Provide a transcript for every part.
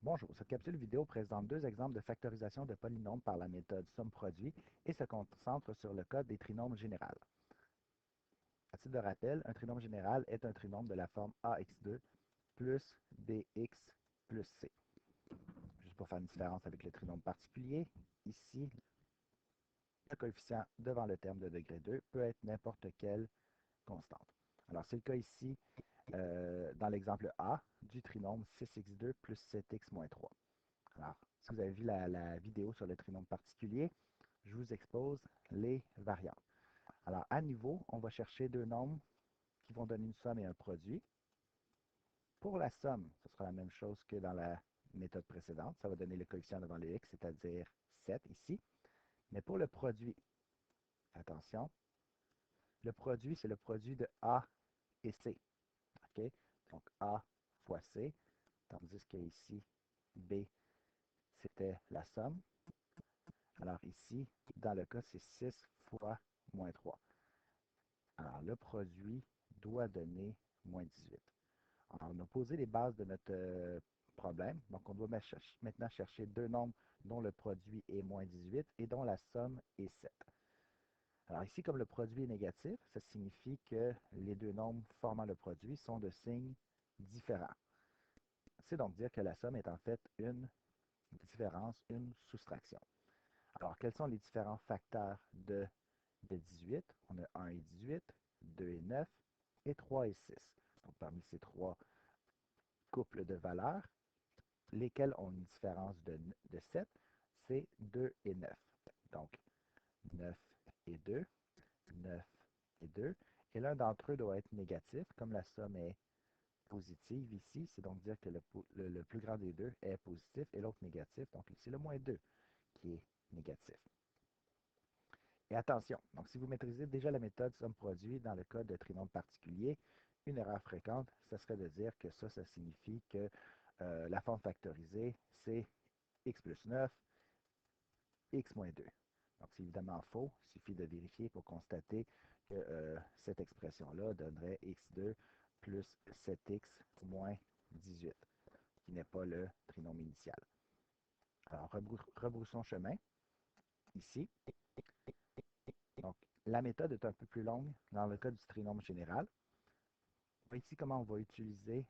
Bonjour, cette capsule vidéo présente deux exemples de factorisation de polynômes par la méthode somme-produit et se concentre sur le cas des trinômes générales. À titre de rappel, un trinôme général est un trinôme de la forme ax2 plus bx plus c. Juste pour faire une différence avec le trinôme particulier, ici, le coefficient devant le terme de degré 2 peut être n'importe quelle constante. Alors, c'est le cas ici, dans l'exemple A, du trinôme 6x2 plus 7x moins 3. Alors, si vous avez vu la vidéo sur le trinôme particulier, je vous expose les variantes. Alors, à nouveau, on va chercher deux nombres qui vont donner une somme et un produit. Pour la somme, ce sera la même chose que dans la méthode précédente. Ça va donner le coefficient devant le x, c'est-à-dire 7 ici. Mais pour le produit, attention, le produit, c'est le produit de A et C. OK? Donc, A fois C, tandis que ici, B, c'était la somme. Alors ici, dans le cas, c'est 6 fois moins 3. Alors le produit doit donner moins 18. Alors on a posé les bases de notre problème. Donc on doit maintenant chercher deux nombres dont le produit est moins 18 et dont la somme est 7. Alors ici, comme le produit est négatif, ça signifie que les deux nombres formant le produit sont de signes différents. C'est donc dire que la somme est en fait une différence, une soustraction. Alors, quels sont les différents facteurs de 18? On a 1 et 18, 2 et 9, et 3 et 6. Donc, parmi ces trois couples de valeurs, lesquels ont une différence de 7, c'est 2 et 9. Donc, 9 et 2, 9 et 2. Et l'un d'entre eux doit être négatif, comme la somme est positive ici. C'est donc dire que le plus grand des deux est positif et l'autre négatif. Donc, ici, le moins 2 qui est négatif. Et attention, donc si vous maîtrisez déjà la méthode somme-produit dans le cas de trinôme particulier, une erreur fréquente, ce serait de dire que ça signifie que la forme factorisée, c'est x plus 9, x moins 2. Donc c'est évidemment faux, il suffit de vérifier pour constater que cette expression-là donnerait x2 plus 7x moins 18, qui n'est pas le trinôme initial. Alors rebroussons chemin ici. Donc, la méthode est un peu plus longue dans le cas du trinôme général. Ici, comment on va utiliser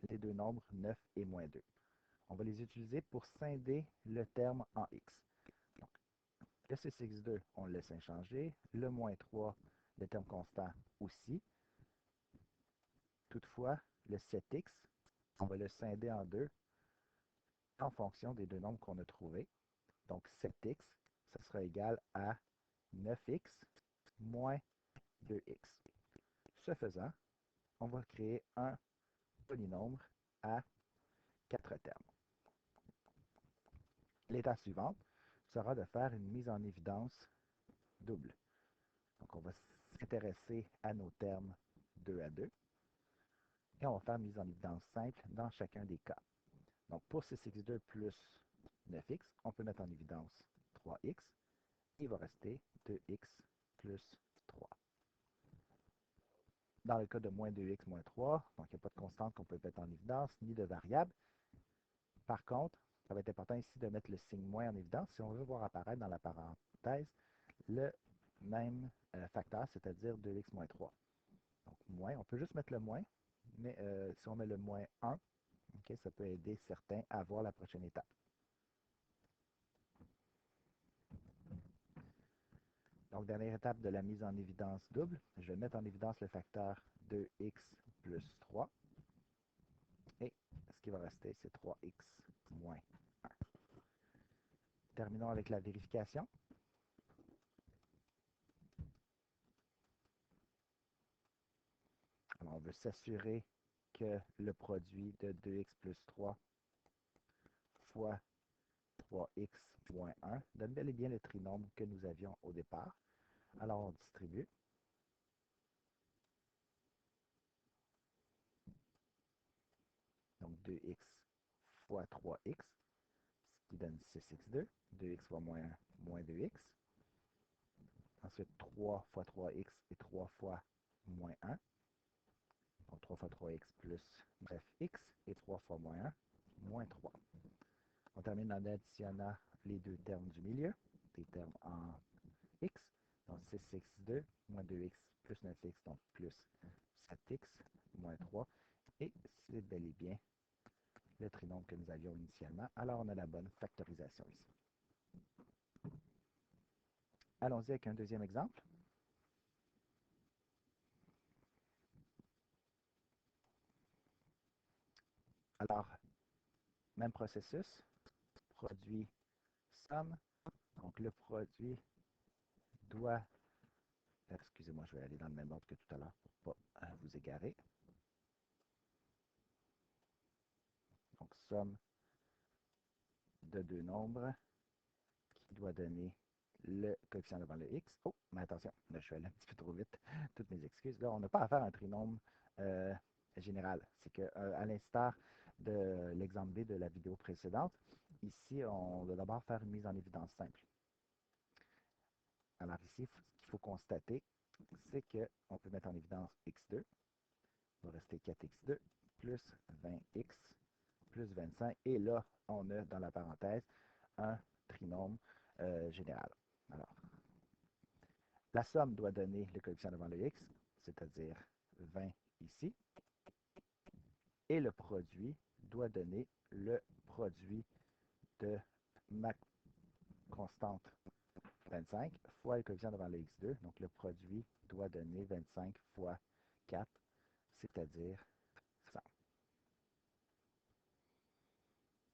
les deux nombres 9 et moins 2. On va les utiliser pour scinder le terme en x. Donc, le 6x2, on le laisse inchangé. Le moins 3, le terme constant aussi. Toutefois, le 7x, on va le scinder en deux en fonction des deux nombres qu'on a trouvés. Donc, 7x, ça sera égal à 9x moins 2x. Ce faisant, on va créer un polynôme à 4 termes. L'étape suivante sera de faire une mise en évidence double. Donc, on va s'intéresser à nos termes 2 à 2 et on va faire une mise en évidence simple dans chacun des cas. Donc, pour 6x2 plus 9x, on peut mettre en évidence 3x. Il va rester 2x plus 3. Dans le cas de moins 2x moins 3, donc il n'y a pas de constante qu'on peut mettre en évidence, ni de variable. Par contre, ça va être important ici de mettre le signe moins en évidence si on veut voir apparaître dans la parenthèse le même facteur, c'est-à-dire 2x moins 3. Donc, moins, on peut juste mettre le moins, mais si on met le moins 1, okay, ça peut aider certains à voir la prochaine étape. Donc, dernière étape de la mise en évidence double, je vais mettre en évidence le facteur 2x plus 3. Et ce qui va rester, c'est 3x moins 1. Terminons avec la vérification. Alors, on veut s'assurer que le produit de 2x plus 3 fois 3x moins 1 donne bel et bien le trinôme que nous avions au départ. Alors, on distribue. Donc, 2x fois 3x, ce qui donne 6x2. 2x fois moins 1, moins 2x. Ensuite, 3 fois 3x et 3 fois moins 1. Donc, 3 fois 3x plus 9x et 3 fois moins 1. moins 3. On termine en additionnant les deux termes du milieu, des termes en x, donc 6x2 moins 2x plus 9x, donc plus 7x moins 3, et c'est bel et bien le trinôme que nous avions initialement. Alors, on a la bonne factorisation ici. Allons-y avec un deuxième exemple. Alors, même processus, produit somme. Donc, le produit doit, excusez-moi, je vais aller dans le même ordre que tout à l'heure pour ne pas vous égarer. Donc, somme de deux nombres qui doit donner le coefficient devant le x. Oh, mais attention, là, je suis allé un petit peu trop vite. Toutes mes excuses. Là, on n'a pas à faire un trinôme général. C'est qu'à l'instar de l'exemple B de la vidéo précédente, ici, on va d'abord faire une mise en évidence simple. Alors ici, ce qu'il faut constater, c'est qu'on peut mettre en évidence x2. Il va rester 4x2 plus 20x plus 25. Et là, on a dans la parenthèse un trinôme général. Alors, la somme doit donner le coefficient devant le x, c'est-à-dire 20 ici. Et le produit doit donner le produit de ma constante 25 fois le coefficient devant le x2. Donc, le produit doit donner 25 fois 4, c'est-à-dire 100.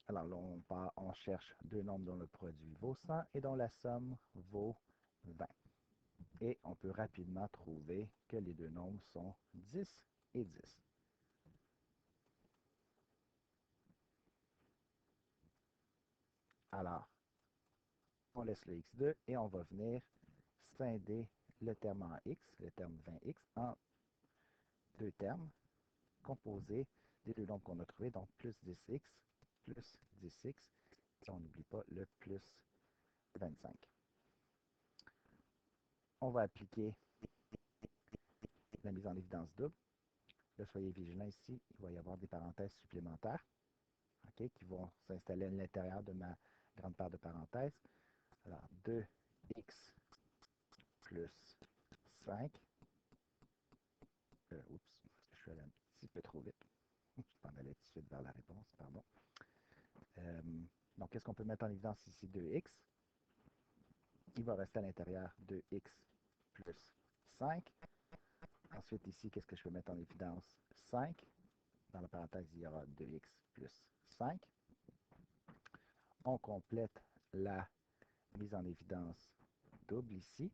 Alors là, on cherche deux nombres dont le produit vaut 100 et dont la somme vaut 20. Et on peut rapidement trouver que les deux nombres sont 10 et 10. Alors, on laisse le x2 et on va venir scinder le terme en x, le terme 20x, en deux termes composés des deux nombres qu'on a trouvés, donc plus 10x, plus 10x, et on n'oublie pas le plus 25. On va appliquer la mise en évidence double. Là, soyez vigilants ici, il va y avoir des parenthèses supplémentaires qui vont s'installer à l'intérieur de ma grande paire de parenthèses. Alors, 2x plus 5. Oups, je suis allé un petit peu trop vite. Je m'en allais tout de suite vers la réponse, pardon. Donc, qu'est-ce qu'on peut mettre en évidence ici? 2x. Il va rester à l'intérieur 2x plus 5. Ensuite, ici, qu'est-ce que je peux mettre en évidence? 5. Dans la parenthèse, il y aura 2x plus 5. On complète la mise en évidence double ici.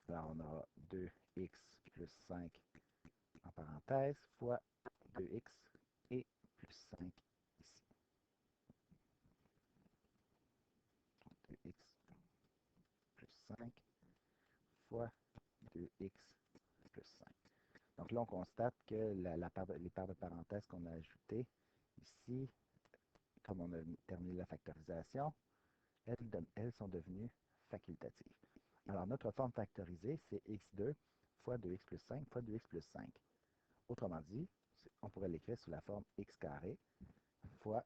Alors, on aura 2x plus 5 en parenthèse fois 2x et plus 5 ici. 2x plus 5 fois 2x plus 5. Donc là, on constate que les paires de parenthèses qu'on a ajoutées ici, comme on a terminé la factorisation, elles sont devenues facultatives. Alors, notre forme factorisée, c'est x2 fois 2x plus 5 fois 2x plus 5. Autrement dit, on pourrait l'écrire sous la forme x carré fois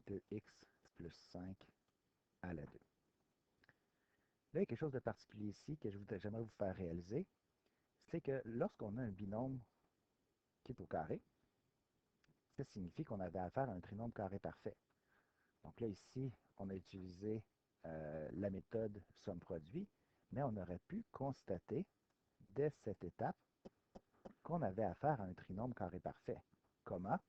2x plus 5 à la 2. Là, il y a quelque chose de particulier ici que j'aimerais vous faire réaliser, c'est que lorsqu'on a un binôme qui est au carré, ça signifie qu'on avait affaire à un trinôme carré parfait. Donc là, ici, on a utilisé la méthode somme-produit, mais on aurait pu constater dès cette étape qu'on avait affaire à un trinôme carré parfait. Comment?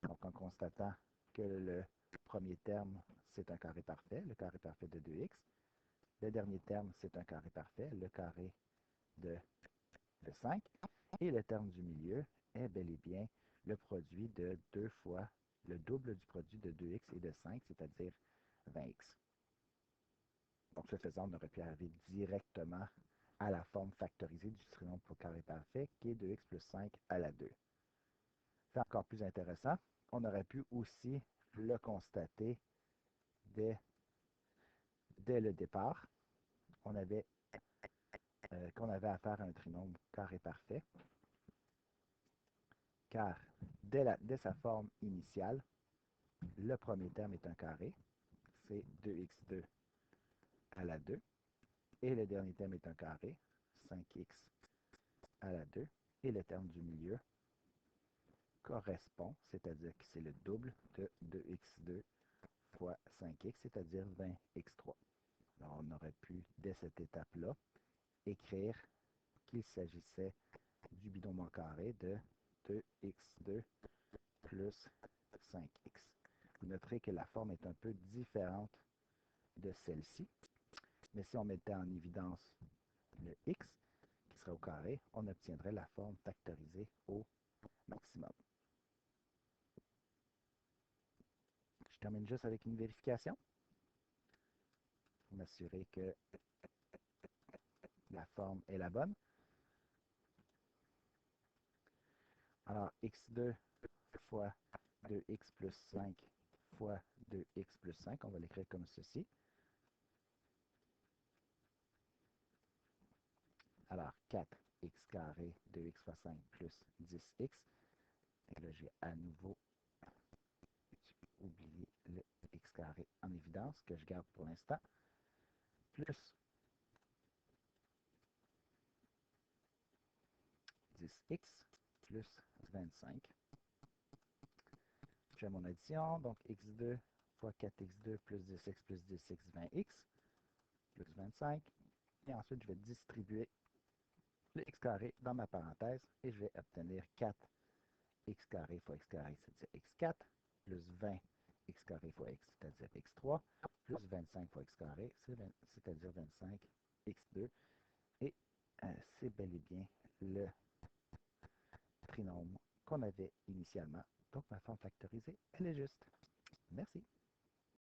Donc, en constatant que le premier terme, c'est un carré parfait, le carré parfait de 2x. Le dernier terme, c'est un carré parfait, le carré de 5. Et le terme du milieu est bel et bien le produit de 2 fois le double du produit de 2x et de 5, c'est-à-dire 20x. Donc, ce faisant, on aurait pu arriver directement à la forme factorisée du trinôme pour carré parfait, qui est 2x plus 5 à la 2. C'est encore plus intéressant. On aurait pu aussi le constater dès le départ. On avait qu'on avait affaire à un trinôme carré parfait. car dès sa forme initiale, le premier terme est un carré, c'est 2x2 à la 2, et le dernier terme est un carré, 5x à la 2, et le terme du milieu correspond, c'est-à-dire que c'est le double de 2x2 fois 5x, c'est-à-dire 20x3. Alors, on aurait pu, dès cette étape-là, écrire qu'il s'agissait du binombre carré de 2x2 plus 5x. Vous noterez que la forme est un peu différente de celle-ci, mais si on mettait en évidence le x, qui serait au carré, on obtiendrait la forme factorisée au maximum. Je termine juste avec une vérification pour m'assurer que la forme est la bonne. Alors, x2 fois 2x plus 5 fois 2x plus 5, on va l'écrire comme ceci. Alors, 4x carré, 2x fois 5 plus 10x. Et là, j'ai à nouveau oublié le x carré en évidence, que je garde pour l'instant, plus 10x plus 25. Je fais mon addition, donc x2 fois 4x2 plus 10x plus 10x, 20x, plus 25. Et ensuite, je vais distribuer le x carré dans ma parenthèse et je vais obtenir 4x carré fois x carré, c'est-à-dire x4, plus 20 x carré fois x, c'est-à-dire x3, plus 25 fois x carré, c'est-à-dire 25 x2. Et c'est bel et bien le trinôme qu'on avait initialement. Donc, ma forme factorisée, elle est juste. Merci.